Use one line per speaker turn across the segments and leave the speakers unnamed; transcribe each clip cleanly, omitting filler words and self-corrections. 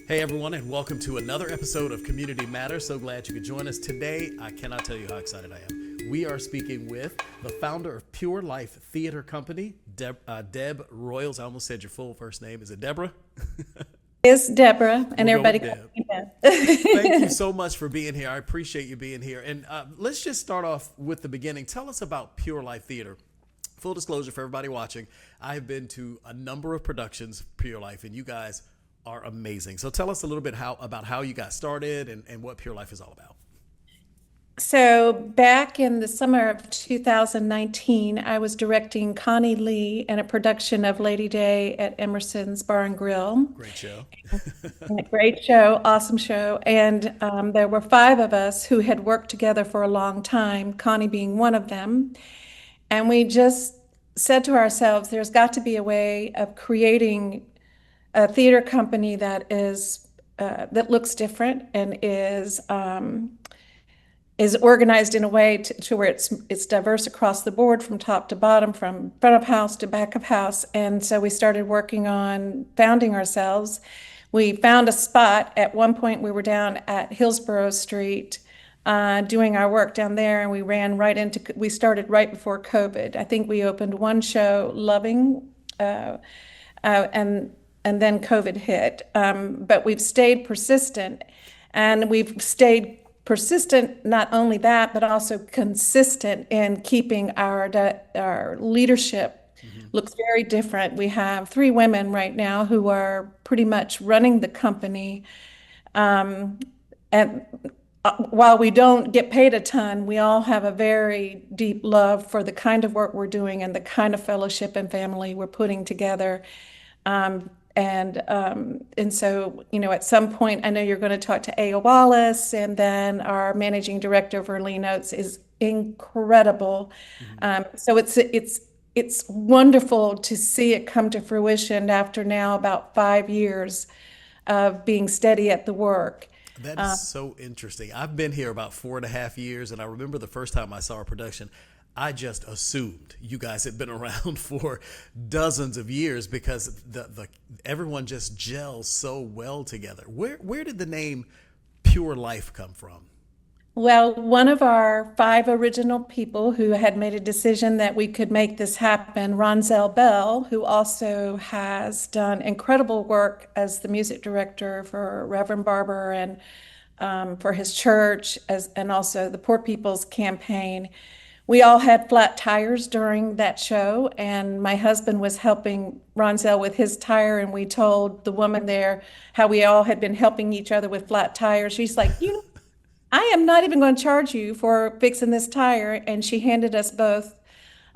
Hey everyone, and welcome to another episode of Community Matters. So glad you could join us today. I cannot tell you how excited I am. We are speaking with the founder of Pure Life Theater Company, Deb Royals. I almost said your full first name. Is it Deborah?
Is Deborah, and
We'll go
everybody
with
calls
Deb.
me
Thank you
Deb.
so much for being here. I appreciate you being here. And let's just start off with the beginning. Tell us about Pure Life Theater. Full disclosure for everybody watching, I have been to a number of productions of Pure Life, and you guys are amazing. So tell us a little bit about how you got started and what Pure Life is all about.
So back in the summer of 2019, I was directing Connie Lee in a production of Lady Day at Emerson's Bar and Grill.
Great show.
A great show, awesome show. And there were five of us who had worked together for a long time, Connie being one of them. And we just said to ourselves, there's got to be a way of creating a theater company that looks different and is organized in a way to where it's diverse across the board from top to bottom, from front of house to back of house. And so we started working on founding ourselves. We found a spot. At one point, we were down at Hillsborough Street doing our work down there, and we started right before COVID. I think we opened one show, Loving, and then COVID hit. But we've stayed persistent, and we've stayed persistent, not only that, but also consistent in keeping our leadership looks very different. We have three women right now who are pretty much running the company. And while we don't get paid a ton, we all have a very deep love for the kind of work we're doing and the kind of fellowship and family we're putting together. And so, at some point, I know you're going to talk to Aya Wallace, and then our managing director, Verlene Oates, is incredible. So it's wonderful to see it come to fruition after now about 5 years of being steady at the work.
That is so interesting. I've been here about 4.5 years, and I remember the first time I saw a production, I just assumed you guys had been around for dozens of years because the everyone just gels so well together. Where did the name Pure Life come from?
Well, one of our five original people who had made a decision that we could make this happen, Ronzel Bell, who also has done incredible work as the music director for Reverend Barber and for his church, and also the Poor People's Campaign. We all had flat tires during that show, and my husband was helping Ronzel with his tire, and we told the woman there how we all had been helping each other with flat tires. She's like, I am not even going to charge you for fixing this tire. And she handed us both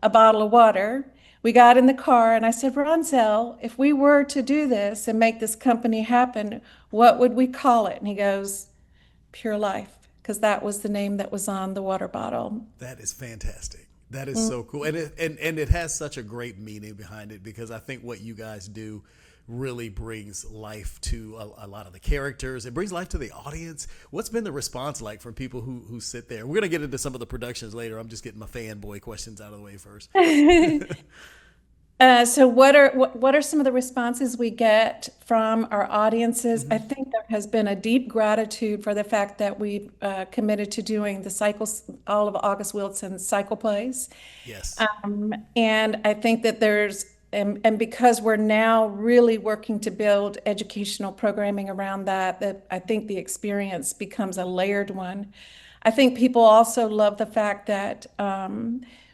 a bottle of water. We got in the car, and I said, Ronzel, if we were to do this and make this company happen, what would we call it? And he goes, Pure Life, because that was the name that was on the water bottle.
That is fantastic. That is so cool, and it has such a great meaning behind it because I think what you guys do really brings life to a lot of the characters. It brings life to the audience. What's been the response like from people who sit there? We're gonna get into some of the productions later. I'm just getting my fanboy questions out of the way first.
So what are some of the responses we get from our audiences? I think there has been a deep gratitude for the fact that we've committed to doing the cycles, all of August Wilson's cycle plays.
Yes.
And I think that and because we're now really working to build educational programming around that I think the experience becomes a layered one. I think people also love the fact that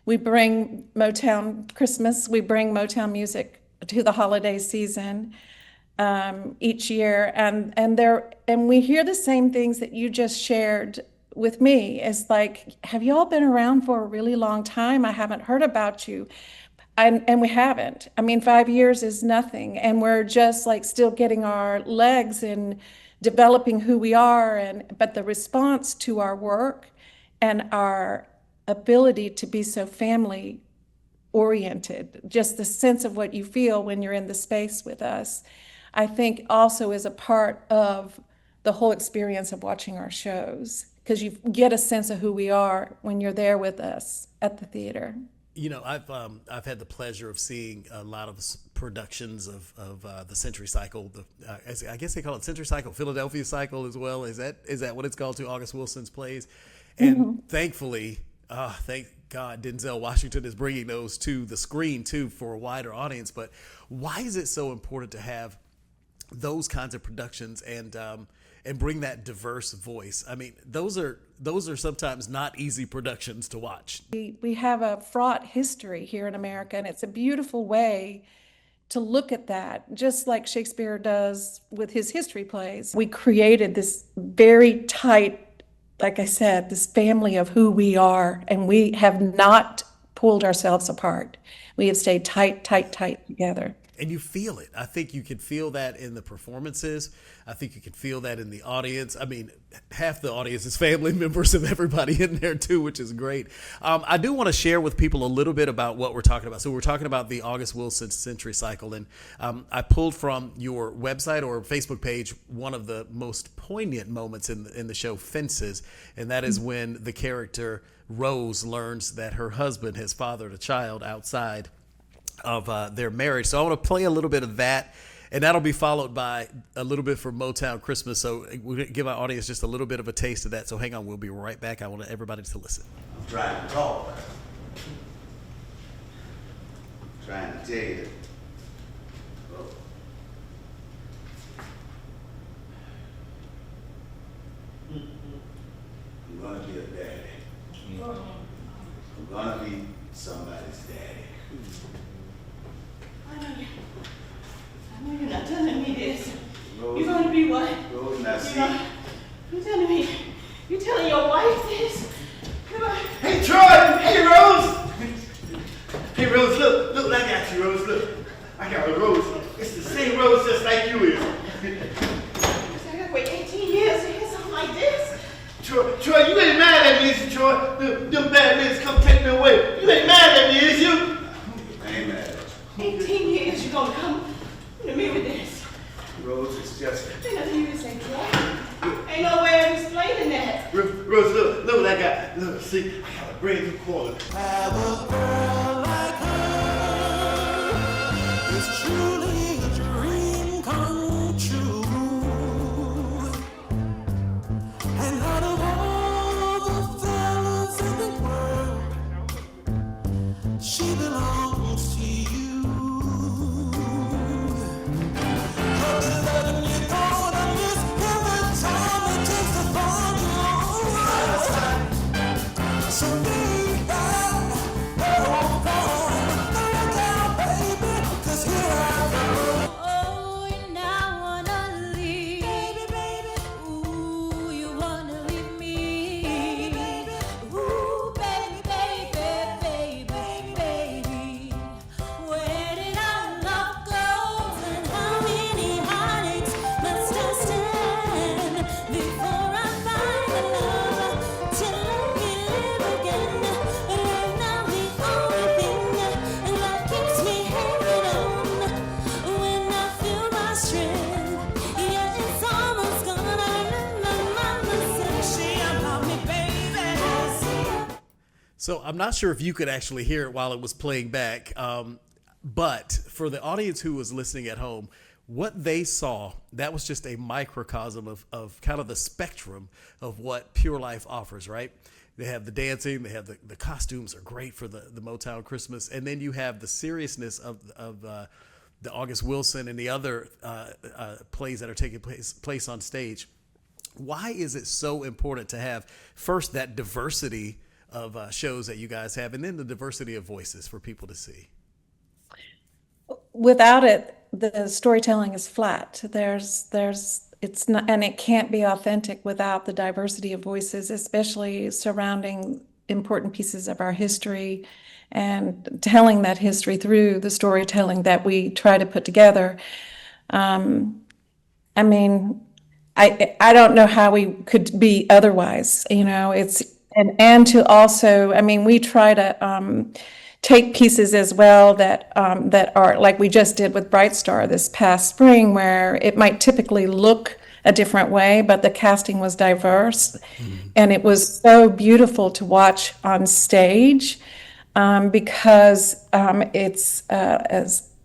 we bring Motown Christmas, we bring Motown music to the holiday season each year, and we hear the same things that you just shared with me. It's like, have you all been around for a really long time? I haven't heard about you. And we haven't. I mean, 5 years is nothing, and we're just like still getting our legs and developing who we are. But the response to our work and our ability to be so family oriented, just the sense of what you feel when you're in the space with us, I think also is a part of the whole experience of watching our shows, because you get a sense of who we are when you're there with us at the theater.
I've had the pleasure of seeing a lot of productions of the Century Cycle. I guess they call it Century Cycle, Philadelphia Cycle as well. Is that what it's called, to August Wilson's plays? And thankfully, thank God, Denzel Washington is bringing those to the screen too for a wider audience. But why is it so important to have those kinds of productions and bring that diverse voice? I mean, those are sometimes not easy productions to watch.
We have a fraught history here in America, and it's a beautiful way to look at that, just like Shakespeare does with his history plays. We created this very tight, like I said, this family of who we are, and we have not pulled ourselves apart. We have stayed tight, tight, tight together.
And you feel it. I think you can feel that in the performances. I think you can feel that in the audience. I mean, half the audience is family members of everybody in there too, which is great. I do want to share with people a little bit about what we're talking about. So we're talking about the August Wilson Century Cycle, and I pulled from your website or Facebook page one of the most poignant moments in the show Fences, and that is when the character Rose learns that her husband has fathered a child outside of their marriage. So I want to play a little bit of that, and that'll be followed by a little bit from Motown Christmas. So we'll give our audience just a little bit of a taste of that. So hang on, we'll be right back. I want everybody to listen.
I'm trying to talk. I'm trying to tell you. Oh. I'm gonna be a daddy. I'm gonna be somebody's daddy.
I know you're not telling me this.
Rose,
You're gonna be what?
Rose, now see.
You're telling me. You're telling your wife this.
Hey, Troy! Hey, Rose! Hey, Rose, look what I got you, Rose. Look. I got a Rose. It's the same Rose just like you is.
I gotta wait 18 years to hear something like this.
Troy, you ain't mad at me, is you, Troy? Them bad men come take me away. You ain't mad at me, is you? I ain't mad at you.
18 years you're gonna come to me with this.
Rose, it's just...
Ain't nothing you can say, Troy. Ain't no way of explaining that.
Rose, look what I got. Look, see, I got a brand new caller.
Have a girl like her is truly a dream come true. And out of all the fellas in the world, she belongs to you. Her loving you gonna miss every time it takes to find you. So be that, look out, baby, 'cause here I go.
Oh, you now wanna leave, baby. Ooh, you wanna leave me, baby. Ooh, baby. Where did our love go? And how many heartaches must I stand before I find the love to let me live again? You're now the only thing that keeps me hanging on. When I feel my strength, yeah, it's almost gone. My mama said she about me, baby.
So I'm not sure if you could actually hear it while it was playing back, but for the audience who was listening at home, what they saw, that was just a microcosm of kind of the spectrum of what Pure Life offers, right? They have the dancing, they have the costumes are great for the Motown Christmas, and then you have the seriousness of the August Wilson and the other plays that are taking place on stage. Why is it so important to have first that diversity of shows that you guys have, and then the diversity of voices for people to see?
Without it, the storytelling is flat. It's not, and it can't be authentic without the diversity of voices, especially surrounding important pieces of our history and telling that history through the storytelling that we try to put together. I mean, I don't know how we could be otherwise, and to also, I mean, we try to take pieces as well that are like we just did with Bright Star this past spring, where it might typically look a different way, but the casting was diverse, and it was so beautiful to watch on stage because it's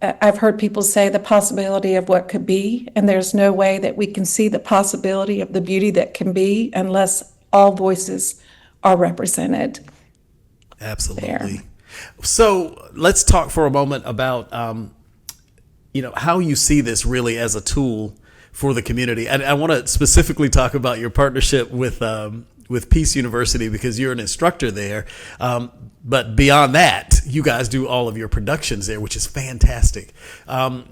I've heard people say the possibility of what could be, and there's no way that we can see the possibility of the beauty that can be unless all voices are represented.
Absolutely. So let's talk for a moment about, how you see this really as a tool for the community. And I want to specifically talk about your partnership with Peace University, because you're an instructor there. But beyond that, you guys do all of your productions there, which is fantastic.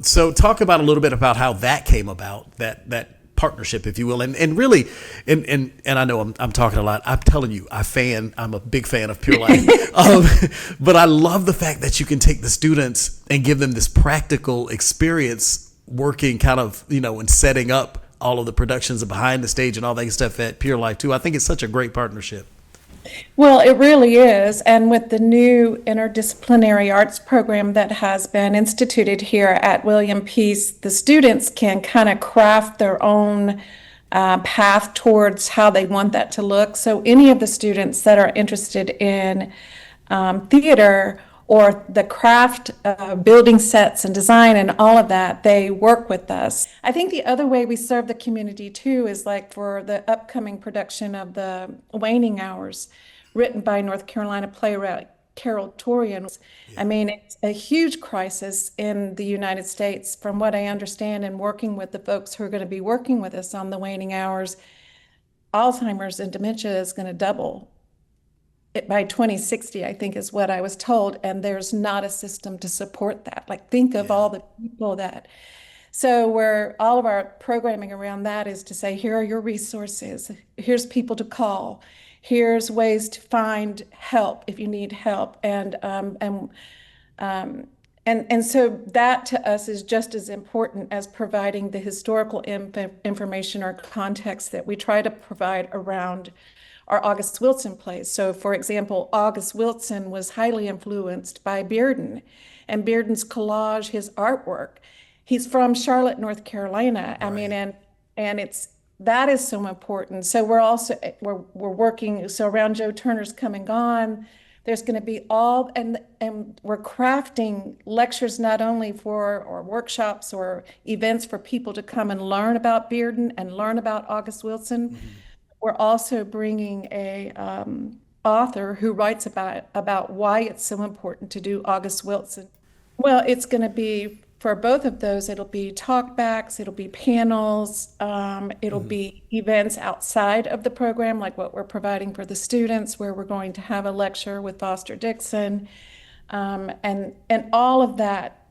So talk about a little bit about how that came about, that partnership, if you will, and really, and I know I'm talking a lot. I'm telling you, I'm a big fan of Pure Life, but I love the fact that you can take the students and give them this practical experience working kind of, and setting up all of the productions behind the stage and all that stuff at Pure Life too. I think it's such a great partnership.
Well, it really is. And with the new interdisciplinary arts program that has been instituted here at William Peace, the students can kind of craft their own path towards how they want that to look. So any of the students that are interested in theater or the craft, building sets and design and all of that, they work with us. I think the other way we serve the community too is like for the upcoming production of the Waning Hours, written by North Carolina playwright Carol Torian. I mean, it's a huge crisis in the United States. From what I understand, and working with the folks who are going to be working with us on the Waning Hours, Alzheimer's and dementia is going to double by 2060, I think is what I was told, and there's not a system to support that. Like, think of all the people that. So where all of our programming around that is to say, here are your resources, here's people to call, here's ways to find help if you need help, and so that to us is just as important as providing the historical information or context that we try to provide around our August Wilson plays. So for example, August Wilson was highly influenced by Bearden and Bearden's collage, his artwork. He's from Charlotte, North Carolina. I mean, and that is so important. So we're working, so around Joe Turner's Come and Gone, there's going to be and we're crafting lectures not only or workshops or events for people to come and learn about Bearden and learn about August Wilson. Mm-hmm. We're also bringing a author who writes about why it's so important to do August Wilson. Well, it's going to be for both of those. It'll be talkbacks, it'll be panels, it'll be events outside of the program, like what we're providing for the students, where we're going to have a lecture with Foster Dixon, and all of that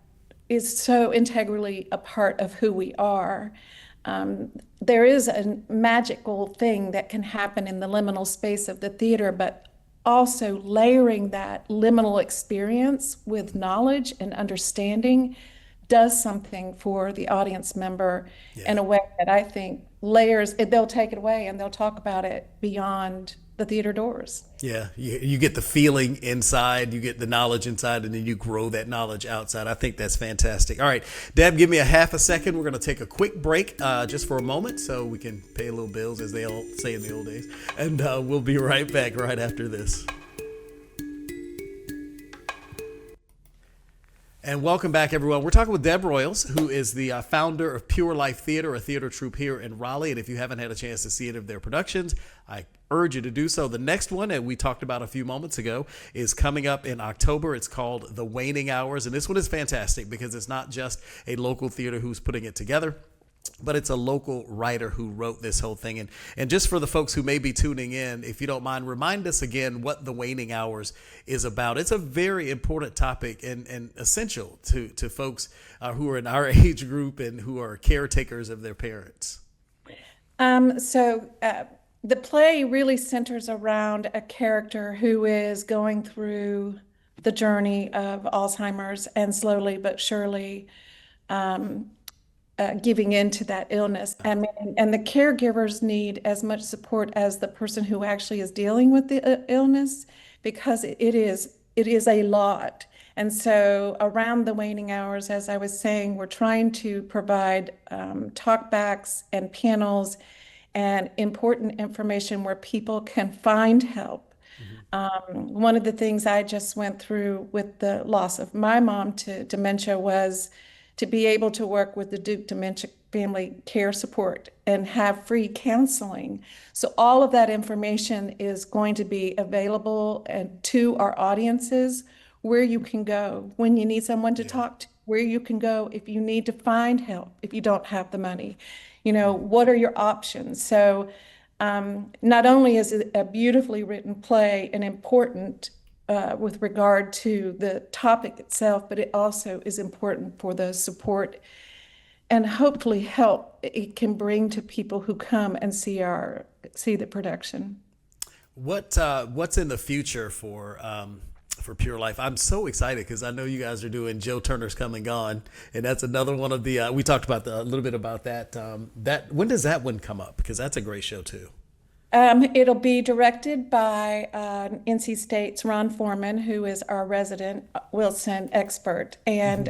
is so integrally a part of who we are. There is a magical thing that can happen in the liminal space of the theater, but also layering that liminal experience with knowledge and understanding does something for the audience member in a way that I think layers, they'll take it away and they'll talk about it beyond the theater doors.
Yeah, you get the feeling inside, you get the knowledge inside, and then you grow that knowledge outside. I think that's fantastic. All right, Deb, give me a half a second. We're going to take a quick break just for a moment so we can pay a little bills, as they all say in the old days. And we'll be right back right after this. And welcome back, everyone. We're talking with Deb Royals, who is the founder of Pure Life Theater, a theater troupe here in Raleigh. And if you haven't had a chance to see any of their productions, I urge you to do so. The next one that we talked about a few moments ago is coming up in October. It's called The Waning Hours. And this one is fantastic because it's not just a local theater who's putting it together, but it's a local writer who wrote this whole thing. And just for the folks who may be tuning in, if you don't mind, remind us again what The Waning Hours is about. It's a very important topic and essential to folks who are in our age group and who are caretakers of their parents.
The play really centers around a character who is going through the journey of Alzheimer's and slowly but surely giving in to that illness. And the caregivers need as much support as the person who actually is dealing with the illness, because it is a lot. And so around the Waning Hours, as I was saying, we're trying to provide talkbacks and panels and important information where people can find help. One of the things I just went through with the loss of my mom to dementia was to be able to work with the Duke Dementia Family Care Support and have free counseling. So all of that information is going to be available and to our audiences, where you can go when you need someone to talk to, where you can go if you need to find help, if you don't have the money. What are your options? So not only is it a beautifully written play and important with regard to the topic itself, but it also is important for the support and hopefully help it can bring to people who come and see the production.
What's in the future for Pure Life? I'm so excited because I know you guys are doing Joe Turner's Come and Gone, and that's another one of the we talked about a little bit about that. That when does that one come up? Because that's a great show too.
It'll be directed by NC State's Ron Foreman, who is our resident Wilson expert, and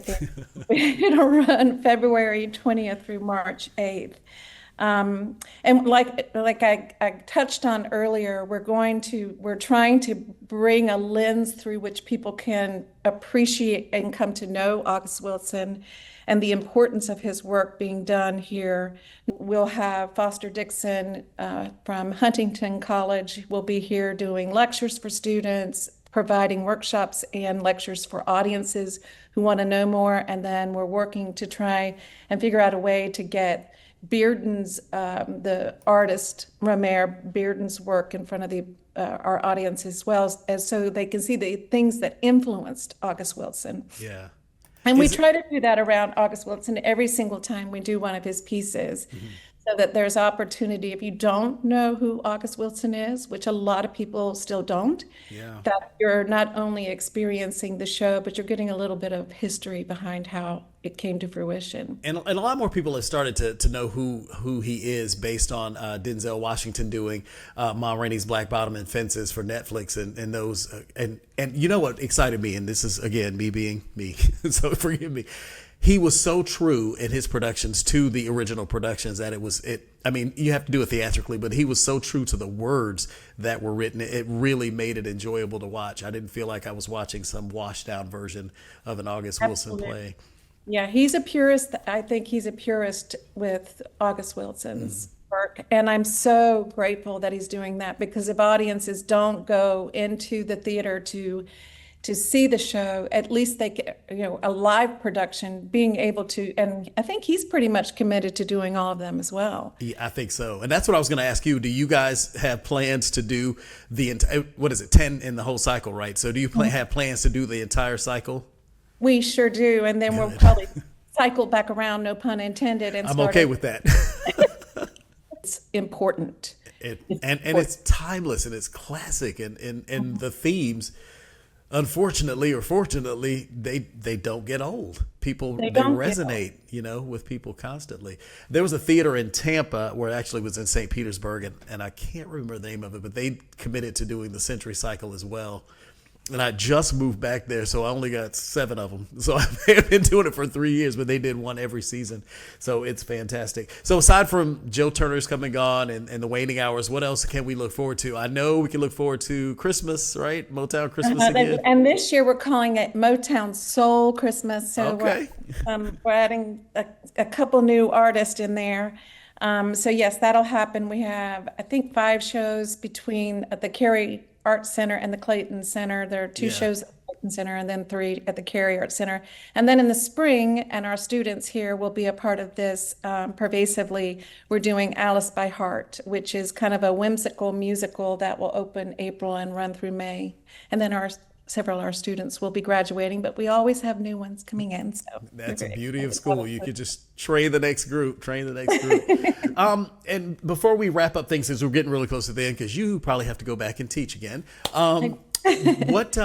it'll run February 20th through March 8th. And like I touched on earlier, we're trying to bring a lens through which people can appreciate and come to know August Wilson and the importance of his work being done here. We'll have Foster Dixon from Huntington College will be here doing lectures for students, providing workshops and lectures for audiences who want to know more. And then we're working to try and figure out a way to get Bearden's, the artist Romer Bearden's work in front of our audience as well, as so they can see the things that influenced August Wilson.
Yeah.
And we try to do that around August Wilson every single time we do one of his pieces, so that there's opportunity. If you don't know who August Wilson is, which a lot of people still don't, that you're not only experiencing the show, but you're getting a little bit of history behind how it came to fruition.
And a lot more people have started to know who he is based on Denzel Washington doing Ma Rainey's Black Bottom and Fences for Netflix and those and you know what excited me, and this is again me being me, so forgive me. He was so true in his productions to the original productions that I mean, you have to do it theatrically, but he was so true to the words that were written. It really made it enjoyable to watch. I didn't feel like I was watching some washed down version of an August Wilson play.
Yeah, he's a purist. I think he's a purist with August Wilson's work. And I'm so grateful that he's doing that, because if audiences don't go into the theater to see the show, at least they get, a live production, being able to, and I think he's pretty much committed to doing all of them as well.
Yeah, I think so. And that's what I was going to ask you. Do you guys have plans to do the entire, 10 in the whole cycle, right? So do you have plans to do the entire cycle?
We sure do. And then we'll probably cycle back around, no pun intended. And
I'm okay with that.
It's important.
And it's timeless and it's classic, and the themes, unfortunately or fortunately, they don't get old. They resonate, with people constantly. There was a theater in Tampa where it actually was in St. Petersburg, and I can't remember the name of it, but they committed to doing the Century Cycle as well. And I just moved back there, so I only got 7 of them. So I've been doing it for 3 years, but they did one every season. So it's fantastic. So aside from Joe Turner's Come and Gone and the Waning Hours, what else can we look forward to? I know we can look forward to Christmas, right? Motown Christmas again.
And this year we're calling it Motown Soul Christmas. So
okay.
we're adding a couple new artists in there. So yes, that'll happen. We have, I think, 5 shows between the Cary Arts Center and the Clayton Center. There are 2 shows at the Clayton Center and then 3 at the Cary Arts Center. And then in the spring, and our students here will be a part of this pervasively, we're doing Alice by Heart, which is kind of a whimsical musical that will open April and run through May. And then several of our students will be graduating, but we always have new ones coming in. So
that's the beauty of school. You could just train the next group. And before we wrap up things, because we're getting really close to the end, because you probably have to go back and teach again. What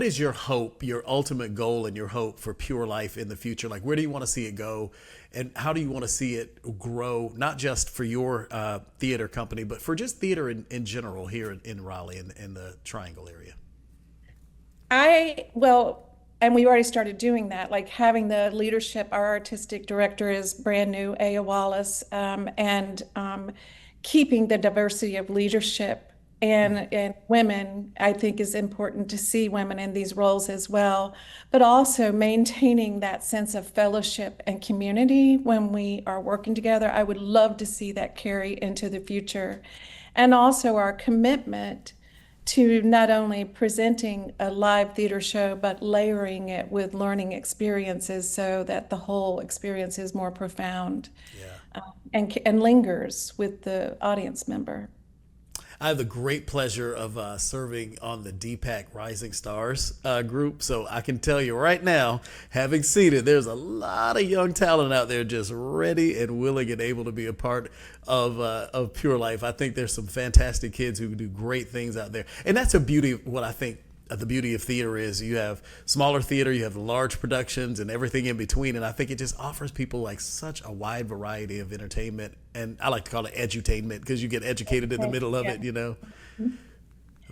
is your hope, your ultimate goal and your hope for Pure Life in the future? Like, where do you want to see it go? And how do you want to see it grow, not just for your theater company, but for just theater in general here in Raleigh and in the Triangle area?
And we already started doing that, like having the leadership. Our artistic director is brand new, Aya Wallace, and keeping the diversity of leadership and women, I think is important to see women in these roles as well, but also maintaining that sense of fellowship and community when we are working together. I would love to see that carry into the future. And also our commitment to not only presenting a live theater show, but layering it with learning experiences so that the whole experience is more profound, and lingers with the audience member.
I have the great pleasure of serving on the DPAC Rising Stars group. So I can tell you right now, having seen it, there's a lot of young talent out there just ready and willing and able to be a part of Pure Life. I think there's some fantastic kids who do great things out there. And that's a beauty of what I think the beauty of theater is. You have smaller theater, you have large productions and everything in between. And I think it just offers people like such a wide variety of entertainment. And I like to call it edutainment because you get educated in the middle of it, you know.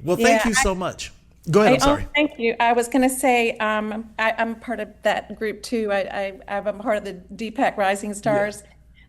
Well, thank you so much. Go ahead, I'm sorry.
Thank you. I was going to say, I'm part of that group too. I'm part of the DPAC Rising Stars.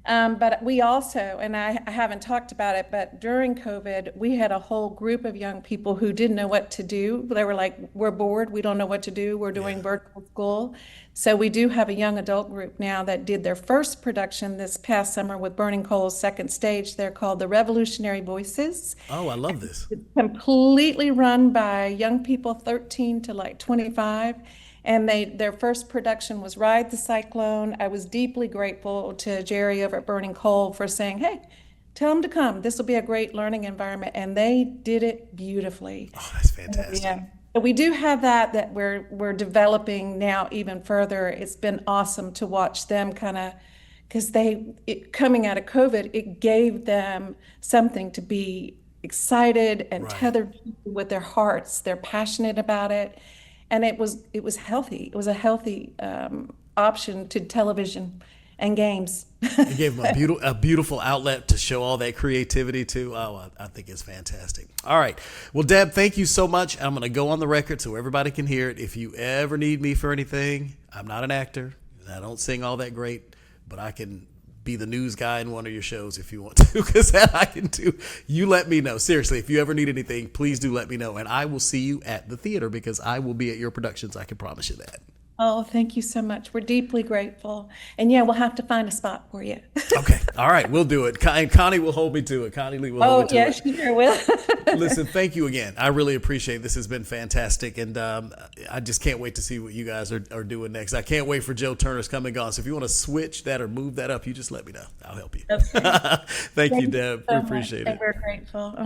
But we also, and I haven't talked about it, but during COVID, we had a whole group of young people who didn't know what to do. They were like, we're bored, we don't know what to do, we're doing virtual school. So we do have a young adult group now that did their first production this past summer with Burning Coal's second stage. They're called the Revolutionary Voices.
Oh, I love this.
It's completely run by young people 13 to like 25. And their first production was Ride the Cyclone. I was deeply grateful to Jerry over at Burning Coal for saying, hey, tell them to come. This will be a great learning environment. And they did it beautifully.
Oh, that's fantastic.
Yeah. But we do have that we're developing now even further. It's been awesome to watch them kind of, because coming out of COVID, it gave them something to be excited and tethered with their hearts. They're passionate about it. And it was healthy. It was a healthy option to television and games.
You gave them a beautiful outlet to show all that creativity to. Oh, I think it's fantastic. All right. Well, Deb, thank you so much. I'm going to go on the record so everybody can hear it. If you ever need me for anything, I'm not an actor. I don't sing all that great, but I can be the news guy in one of your shows if you want to, because that I can do. You let me know. Seriously, if you ever need anything, please do let me know. And I will see you at the theater because I will be at your productions. I can promise you that.
Oh, thank you so much. We're deeply grateful. And yeah, we'll have to find a spot for you.
Okay. All right. We'll do it. And Connie will hold me to it. Connie Lee will hold me to
yeah,
it.
she sure will.
Listen, thank you again. I really appreciate it. This has been fantastic. And I just can't wait to see what you guys are doing next. I can't wait for Joe Turner's Come and Gone. So if you want to switch that or move that up, you just let me know. I'll help you.
Okay.
Thank you, Deb.
so
We appreciate
much.
it.
We're grateful.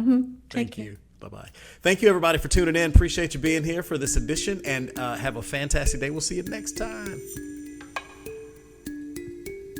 Thank you. Bye-bye. Thank you, everybody, for tuning in. Appreciate you being here for this edition, and have a fantastic day. We'll see you next time.